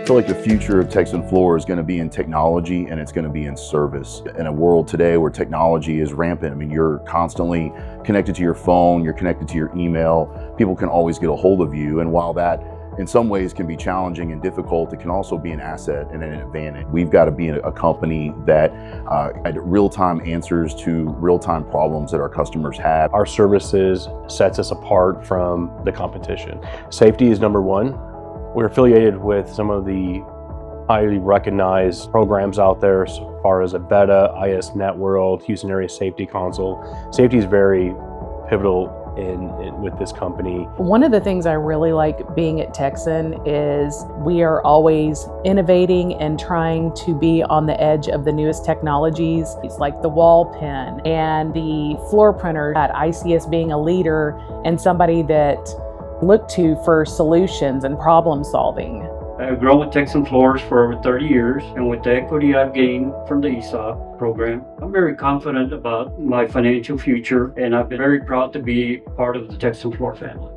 I feel like the future of Texan Floor is going to be in technology, and it's going to be in service. In a world today where technology is rampant, I mean, you're constantly connected to your phone, you're connected to your email, people can always get a hold of you. And while that in some ways can be challenging and difficult, it can also be an asset and an advantage. We've got to be a company that had real-time answers to real-time problems that our customers have. Our services sets us apart from the competition. Safety is number one. We're affiliated with some of the highly recognized programs out there as far as Avetta, IS Networld, Houston Area Safety Council. Safety is very pivotal with this company. One of the things I really like being at Texan is we are always innovating and trying to be on the edge of the newest technologies. It's like the WallPen and the floor printer. I see us being a leader and somebody that look to for solutions and problem solving. I've grown with Texan Floors for over 30 years, and with the equity I've gained from the ESOP program, I'm very confident about my financial future, and I've been very proud to be part of the Texan Floor family.